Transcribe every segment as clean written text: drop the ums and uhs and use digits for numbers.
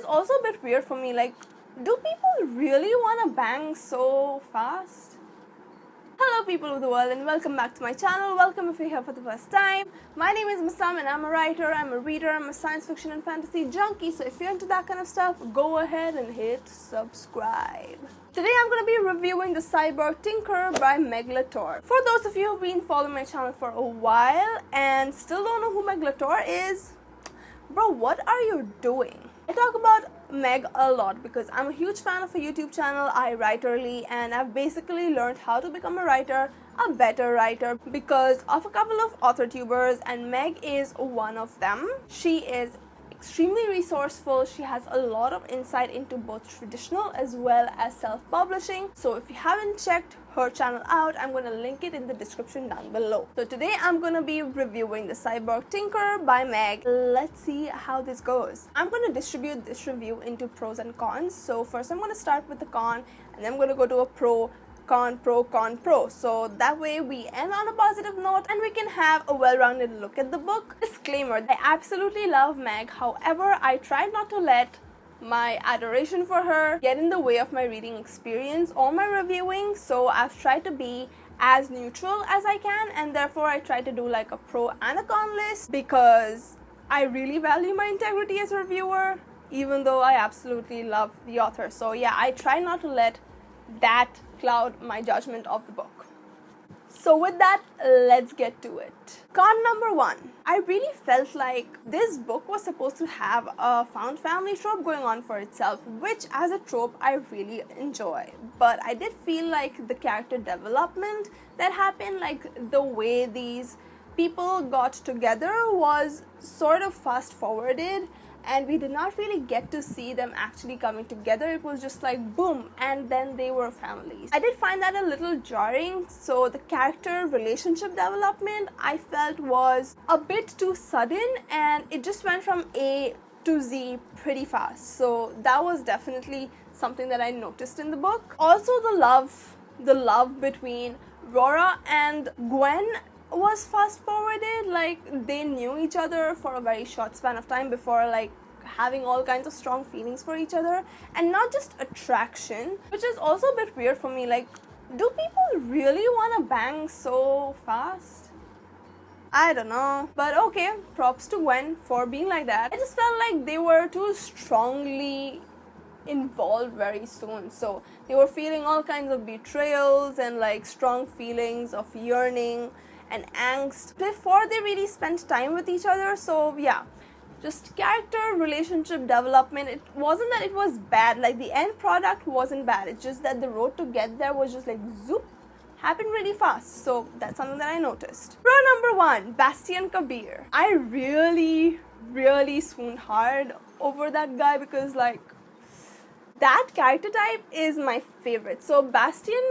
also a bit weird for me, like, do people really want to bang so fast? Hello people of the world and welcome back to my channel. Welcome if you're here for the first time. My name is Masam and I'm a writer, I'm a reader, I'm a science fiction and fantasy junkie. So if you're into that kind of stuff, go ahead and hit subscribe. Today I'm going to be reviewing The Cyborg Tinker by Meg LeTour. For those of you who've been following my channel for a while and still don't know who Meg LeTour is, bro, what are you doing? I talk about Meg a lot because I'm a huge fan of her YouTube channel. I write early and I've basically learned how to become a writer, a better writer, because of a couple of author tubers, and Meg is one of them. She is extremely resourceful. She has a lot of insight into both traditional as well as self-publishing. So if you haven't checked her channel out, I'm going to link it in the description down below. So today I'm going to be reviewing The Cyborg Tinker by Meg. Let's see how this goes. I'm going to distribute this review into pros and cons. So first I'm going to start with the con and then I'm going to go to a pro, con, pro. So that way we end on a positive note and we can have a well-rounded look at the book. Disclaimer, I absolutely love Meg. However, I tried not to let my adoration for her get in the way of my reading experience or my reviewing. So I've tried to be as neutral as I can, and therefore I try to do like a pro and a con list because I really value my integrity as a reviewer, even though I absolutely love the author. So yeah, I try not to let that cloud my judgment of the book. So with that, let's get to it. Con number one. I really felt like this book was supposed to have a found family trope going on for itself, which as a trope I really enjoy. But I did feel like the character development that happened, like the way these people got together, was sort of fast forwarded. And we did not really get to see them actually coming together. It was just like boom, and then they were families. I did find that a little jarring. So the character relationship development I felt was a bit too sudden, and it just went from A to Z pretty fast. So that was definitely something that I noticed in the book. Also the love between Rora and Gwen was fast forwarded. Like they knew each other for a very short span of time before like having all kinds of strong feelings for each other, and not just attraction, which is also a bit weird for me. Like, do people really want to bang so fast? I don't know, but okay, props to Gwen for being like that. I just felt like they were too strongly involved very soon. So they were feeling all kinds of betrayals and like strong feelings of yearning and angst before they really spent time with each other. So yeah, just character relationship development, it wasn't that it was bad, like the end product wasn't bad, it's just that the road to get there was just like zoop, happened really fast. So that's something that I noticed. Pro number one, Bastian Kabir. I really swooned hard over that guy because like that character type is my favorite. So Bastian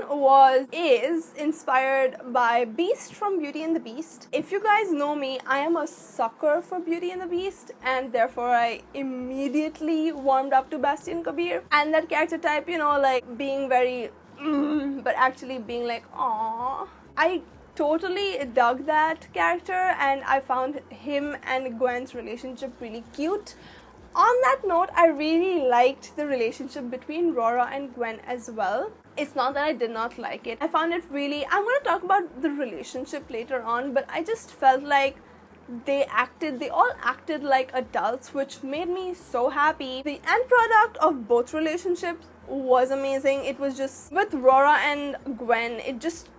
is inspired by Beast from Beauty and the Beast. If you guys know me, I am a sucker for Beauty and the Beast, and therefore I immediately warmed up to Bastian Kabir. And that character type, you know, like being very but actually being like aww. I totally dug that character, and I found him and Gwen's relationship really cute. On that note, I really liked the relationship between Rora and Gwen as well. It's not that I did not like it. I found it really... I'm going to talk about the relationship later on, but I just felt like they all acted like adults, which made me so happy. The end product of both relationships was amazing. It was just, with Rora and Gwen, it just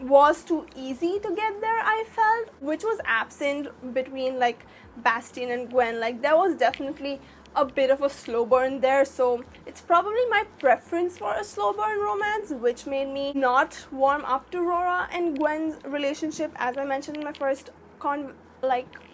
was too easy to get there, I felt, which was absent between like Bastian and Gwen. Like there was definitely a bit of a slow burn there, so it's probably my preference for a slow burn romance, which made me not warm up to Rora and Gwen's relationship, as I mentioned in my first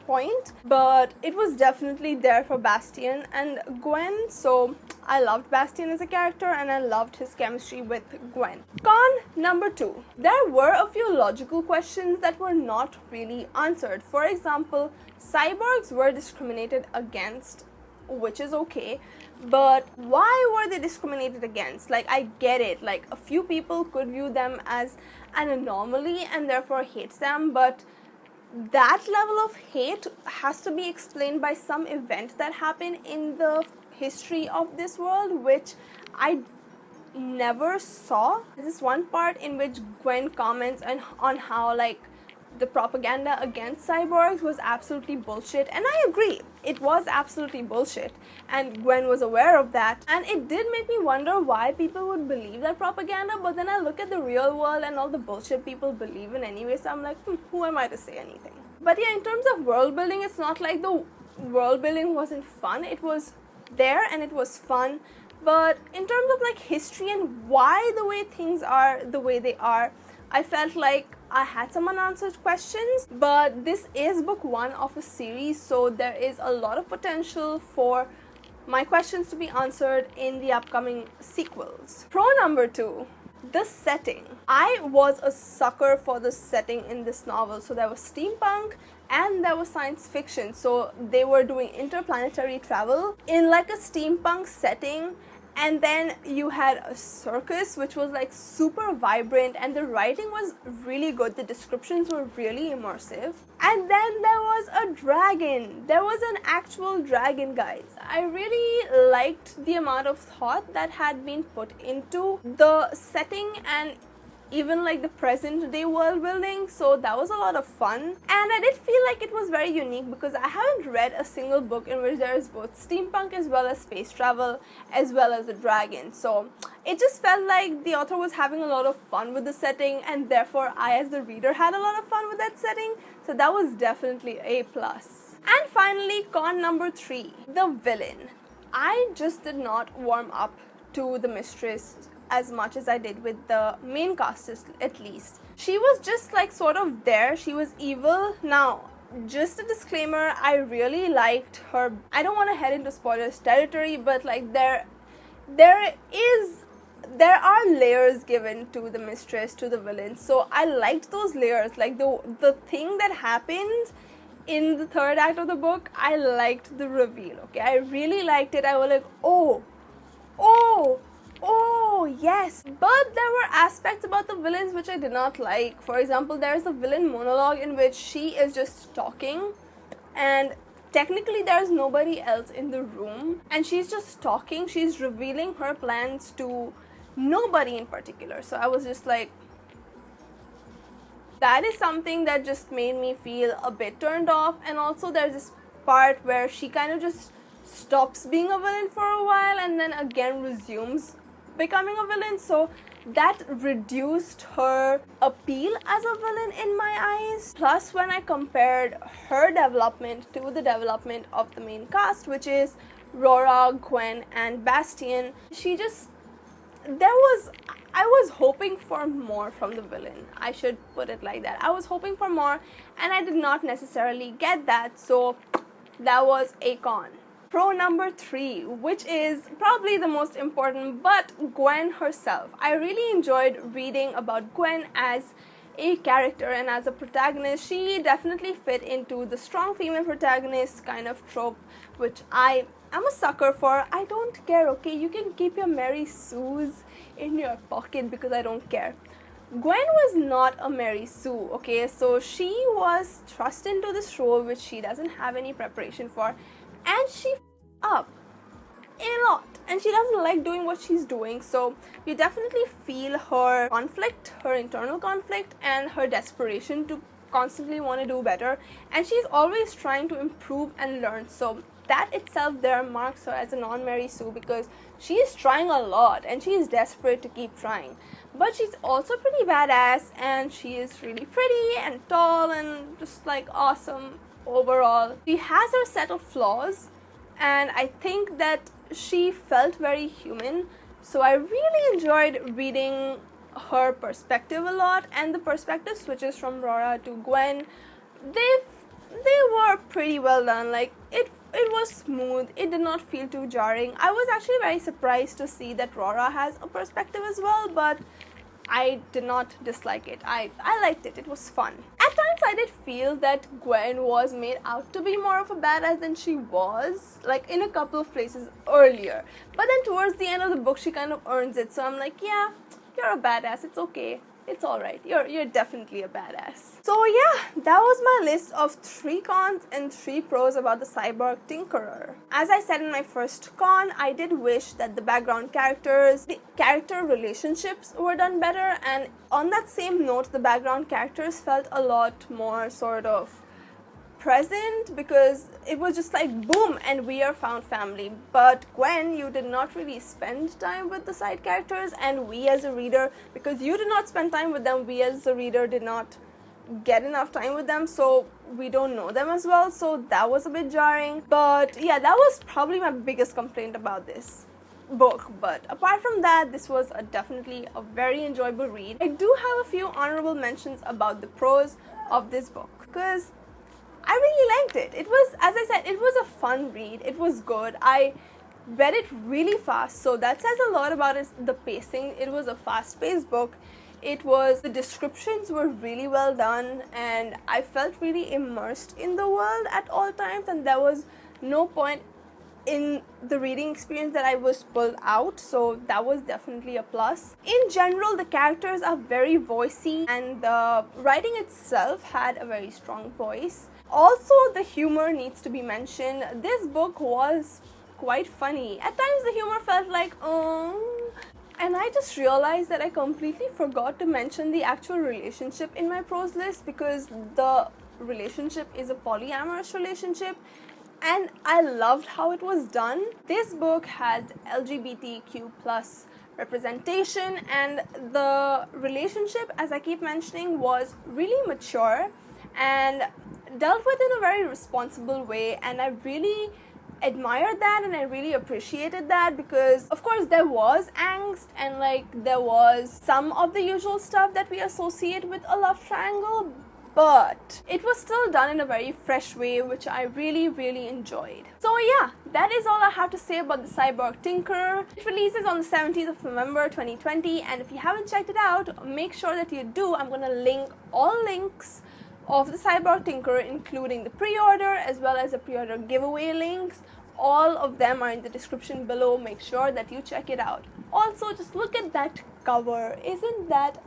point. But it was definitely there for Bastian and Gwen, so I loved Bastian as a character and I loved his chemistry with Gwen. Con number two. There were a few logical questions that were not really answered. For example, cyborgs were discriminated against, which is okay, but why were they discriminated against? Like, I get it, like a few people could view them as an anomaly and therefore hate them, but that level of hate has to be explained by some event that happened in the history of this world, which I never saw. There's this one part in which Gwen comments on how like the propaganda against cyborgs was absolutely bullshit, and I agree, it was absolutely bullshit, and Gwen was aware of that, and it did make me wonder why people would believe that propaganda. But then I look at the real world and all the bullshit people believe in anyway, so I'm like, who am I to say anything? But yeah, in terms of world building, it's not like the world building wasn't fun. It was there and it was fun, but in terms of like history and why the way things are the way they are, I felt like I had some unanswered questions. But this is book 1 of a series, so there is a lot of potential for my questions to be answered in the upcoming sequels. Pro number 2, the setting. I was a sucker for the setting in this novel. So there was steampunk and there was science fiction. So they were doing interplanetary travel in like a steampunk setting. And then you had a circus, which was like super vibrant, and the writing was really good. The descriptions were really immersive. And then there was a dragon. There was an actual dragon, guys. I really liked the amount of thought that had been put into the setting and even like the present day world building, so that was a lot of fun. And I did feel like it was very unique because I haven't read a single book in which there is both steampunk as well as space travel as well as a dragon. So it just felt like the author was having a lot of fun with the setting, and therefore I as the reader had a lot of fun with that setting, so that was definitely a plus. And finally, con number 3, the villain. I just did not warm up to the mistress as much as I did with the main cast, at least. She was just like sort of there. She was evil. Now, just a disclaimer, I really liked her. I don't want to head into spoilers territory, but like there are layers given to the mistress, to the villain. So I liked those layers. Like the thing that happened in the 3rd act of the book, I liked the reveal. Okay, I really liked it. I was like, oh, yes. But there were aspects about the villains which I did not like. For example, there's a villain monologue in which she is just talking, and technically there's nobody else in the room, and she's just talking. She's revealing her plans to nobody in particular. So I was just like, that is something that just made me feel a bit turned off. And also there's this part where she kind of just stops being a villain for a while and then again resumes becoming a villain, so that reduced her appeal as a villain in my eyes. Plus, when I compared her development to the development of the main cast, which is Rora, Gwen and Bastian, I was hoping for more from the villain. I should put it like that. I was hoping for more and I did not necessarily get that, so that was a con. Pro number 3, which is probably the most important, but Gwen herself. I really enjoyed reading about Gwen as a character and as a protagonist. She definitely fit into the strong female protagonist kind of trope, which I am a sucker for. I don't care, okay? You can keep your Mary Sues in your pocket because I don't care. Gwen was not a Mary Sue, okay? So she was thrust into this role which she doesn't have any preparation for, and she up a lot, and she doesn't like doing what she's doing. So you definitely feel her conflict, her internal conflict, and her desperation to constantly want to do better, and she's always trying to improve and learn. So that itself there marks her as a non-Mary Sue because she is trying a lot and she is desperate to keep trying. But she's also pretty badass, and she is really pretty and tall and just like awesome overall. She has her set of flaws, and I think that she felt very human. So I really enjoyed reading her perspective a lot, and the perspective switches from Rora to Gwen, they were pretty well done. Like it was smooth. It did not feel too jarring. I was actually very surprised to see that Rora has a perspective as well, but I did not dislike it. I liked it. It was fun. At times I did feel that Gwen was made out to be more of a badass than she was, like in a couple of places earlier. But then towards the end of the book, she kind of earns it. So I'm like, yeah, you're a badass. It's okay. it's alright. You're definitely a badass. So yeah, that was my list of 3 cons and 3 pros about the Cyborg Tinkerer. As I said in my first con, I did wish that the background characters, the character relationships were done better, and on that same note, the background characters felt a lot more sort of present, because it was just like boom and we are found family. But Gwen, you did not really spend time with the side characters, and we as a reader, because you did not spend time with them, we as a reader did not get enough time with them, so we don't know them as well, so that was a bit jarring. But yeah, that was probably my biggest complaint about this book. But apart from that, this was definitely a very enjoyable read. I do have a few honorable mentions about the pros of this book, because I really liked it. It was, as I said, it was a fun read. It was good. I read it really fast, so that says a lot about the pacing. It was a fast-paced book. The descriptions were really well done, and I felt really immersed in the world at all times, and there was no point in the reading experience that I was pulled out, so that was definitely a plus. In general, the characters are very voicey, and the writing itself had a very strong voice. Also, the humor needs to be mentioned. This book was quite funny. At times the humor felt like, and I just realized that I completely forgot to mention the actual relationship in my pros list, because the relationship is a polyamorous relationship, and I loved how it was done. This book had LGBTQ plus representation, and the relationship, as I keep mentioning, was really mature and dealt with in a very responsible way, and I really admired that and I really appreciated that, because of course there was angst and like there was some of the usual stuff that we associate with a love triangle, but it was still done in a very fresh way, which I really enjoyed. So yeah, that is all I have to say about the Cyborg Tinkerer. It releases on the 17th of November 2020, and if you haven't checked it out, make sure that you do. I'm gonna link all links of the Cyborg Tinkerer, including the pre-order as well as the pre-order giveaway links. All of them are in the description below. Make sure that you check it out. Also, just look at that cover. Isn't that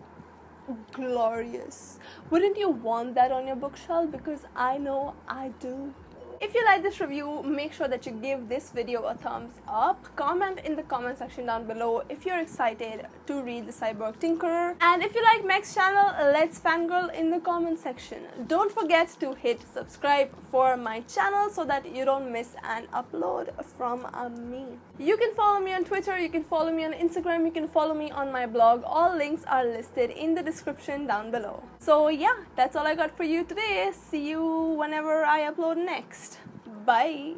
glorious? Wouldn't you want that on your bookshelf? Because I know I do. If you like this review, make sure that you give this video a thumbs up. Comment in the comment section down below if you're excited to read the Cyborg Tinkerer. And if you like Meg's channel, let's fangirl in the comment section. Don't forget to hit subscribe for my channel so that you don't miss an upload from me. You can follow me on Twitter, you can follow me on Instagram, you can follow me on my blog. All links are listed in the description down below. So yeah, that's all I got for you today. See you whenever I upload next. Bye.